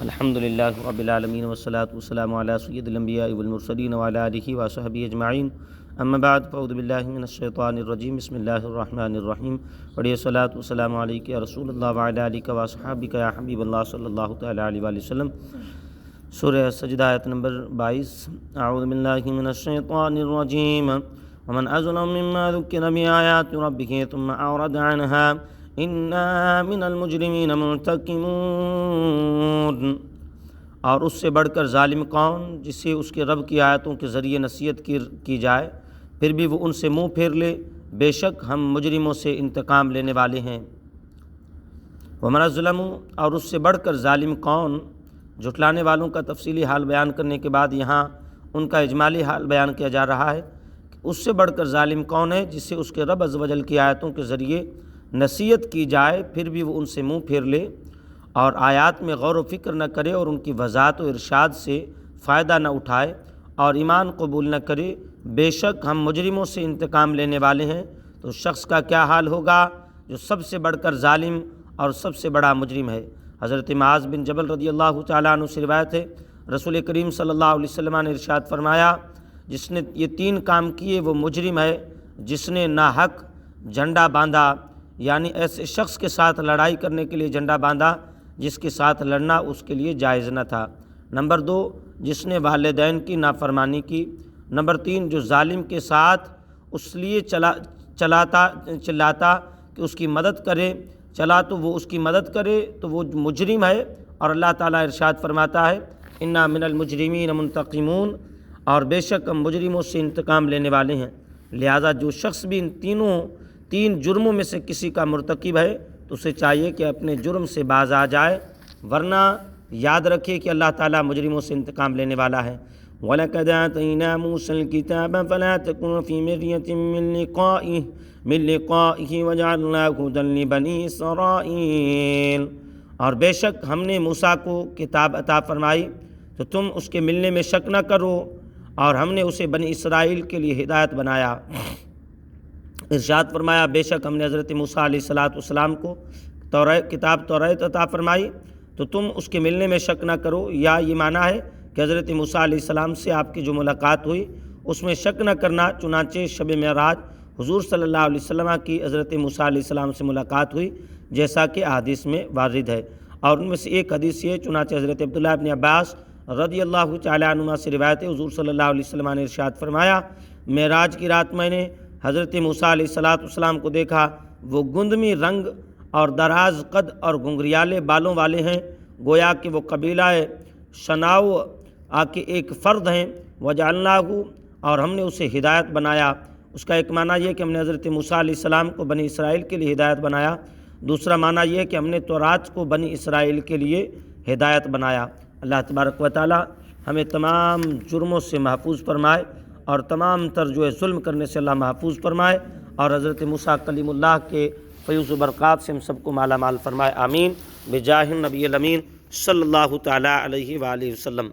الحمدللہ رب العالمین والصلاة والسلام علی سید الانبیاء والمرسلین وعلی آلہ وصحبہ اجمعین، اما بعد فاعوذ باللہ من الشیطان الرجیم، بسم اللہ الرحمن الرحیم۔ پڑھیے صلاۃ والسلام علیک یا رسول اللہ وعلی آلہ واصحابہ یا حبیب اللہ صلی اللہ تعالی علیہ وآلہ وسلم۔ سورہ سجدہ آیت نمبر 22۔ اعوذ باللہ من الشیطان الرجیم، ومن اظلم مما ذکر بآیات ربہ ثم اعرض عنہا انا من المجرمین منتقمون۔ اور اس سے بڑھ کر ظالم کون جسے اس کے رب کی آیتوں کے ذریعے نصیحت کی جائے پھر بھی وہ ان سے منہ پھیر لے، بے شک ہم مجرموں سے انتقام لینے والے ہیں۔ ومن اظلم، اور اس سے بڑھ کر ظالم کون، جھٹلانے والوں کا تفصیلی حال بیان کرنے کے بعد یہاں ان کا اجمالی حال بیان کیا جا رہا ہے کہ اس سے بڑھ کر ظالم کون ہے جسے اس کے رب عز و جل کی آیتوں کے ذریعے نصیحت کی جائے پھر بھی وہ ان سے منہ پھیر لے اور آیات میں غور و فکر نہ کرے اور ان کی وضاحت و ارشاد سے فائدہ نہ اٹھائے اور ایمان قبول نہ کرے، بے شک ہم مجرموں سے انتقام لینے والے ہیں۔ تو اس شخص کا کیا حال ہوگا جو سب سے بڑھ کر ظالم اور سب سے بڑا مجرم ہے۔ حضرت معاذ بن جبل رضی اللہ تعالیٰ عنہ سے روایت ہے، رسول کریم صلی اللہ علیہ وسلم نے ارشاد فرمایا، جس نے یہ 3 کام کیے وہ مجرم ہے۔ جس نے ناحق جھنڈا باندھا، یعنی ایسے شخص کے ساتھ لڑائی کرنے کے لیے جھنڈا باندھا جس کے ساتھ لڑنا اس کے لیے جائز نہ تھا۔ نمبر 2، جس نے والدین کی نافرمانی کی۔ نمبر 3، جو ظالم کے ساتھ اس لیے چلاتا کہ اس کی مدد کرے، چلا تو وہ اس کی مدد کرے تو وہ مجرم ہے۔ اور اللہ تعالیٰ ارشاد فرماتا ہے، انا من المجرمین منتقمون، اور بے شک ہم مجرموں سے انتقام لینے والے ہیں۔ لہذا جو شخص بھی ان 3 جرموں میں سے کسی کا مرتکب ہے تو اسے چاہیے کہ اپنے جرم سے باز آ جائے، ورنہ یاد رکھے کہ اللہ تعالیٰ مجرموں سے انتقام لینے والا ہے۔ وَلَقَدْ آتَيْنَا مُوسَى الْكِتَابَ فَلَا تَكُنْ فِي مِرْيَةٍ مِّن لِقَائِهِ وَجَعَلْنَاهُ هُدًى لِّبَنِي إِسْرَائِيلَ، اور بے شک ہم نے موسیٰ کو کتاب عطا فرمائی تو تم اس کے ملنے میں شک نہ کرو، اور ہم نے اسے بنی اسرائیل کے لیے ہدایت بنایا۔ ارشاد فرمایا، بے شک ہم نے حضرت موسیٰ علیہ السلام کو کتاب توریت عطا فرمائی تو تم اس کے ملنے میں شک نہ کرو، یا یہ معنی ہے کہ حضرت موسیٰ علیہ السلام سے آپ کی جو ملاقات ہوئی اس میں شک نہ کرنا۔ چنانچہ شب معراج حضور صلی اللہ علیہ وسلم کی حضرت موسیٰ علیہ السلام سے ملاقات ہوئی جیسا کہ احادیث میں وارد ہے، اور ان میں سے ایک حدیث یہ، چنانچہ حضرت عبداللہ ابن عباس رضی اللہ تعالیٰ عنہما سے روایت ہے، حضور صلی اللہ علیہ وسلم نے ارشاد فرمایا، معراج کی رات میں نے حضرت موسیٰ علیہ السلام کو دیکھا، وہ گندمی رنگ اور دراز قد اور گھنگریالے بالوں والے ہیں، گویا کہ وہ قبیلہ شناؤ کے ایک فرد ہیں۔ وجعلناہ، اور ہم نے اسے ہدایت بنایا۔ اس کا ایک معنی یہ کہ ہم نے حضرت موسیٰ علیہ السلام کو بنی اسرائیل کے لیے ہدایت بنایا، دوسرا معنی یہ کہ ہم نے تورات کو بنی اسرائیل کے لیے ہدایت بنایا۔ اللہ تبارک و تعالی ہمیں تمام جرموں سے محفوظ فرمائے اور تمام تر جو ہے ظلم کرنے سے اللہ محفوظ فرمائے، اور حضرت موسیٰ کلیم اللہ کے فیض و برکات سے ہم سب کو مالا مال فرمائے، آمین، بجاہ النبی الامین صلی اللہ تعالی علیہ وآلہ وسلم۔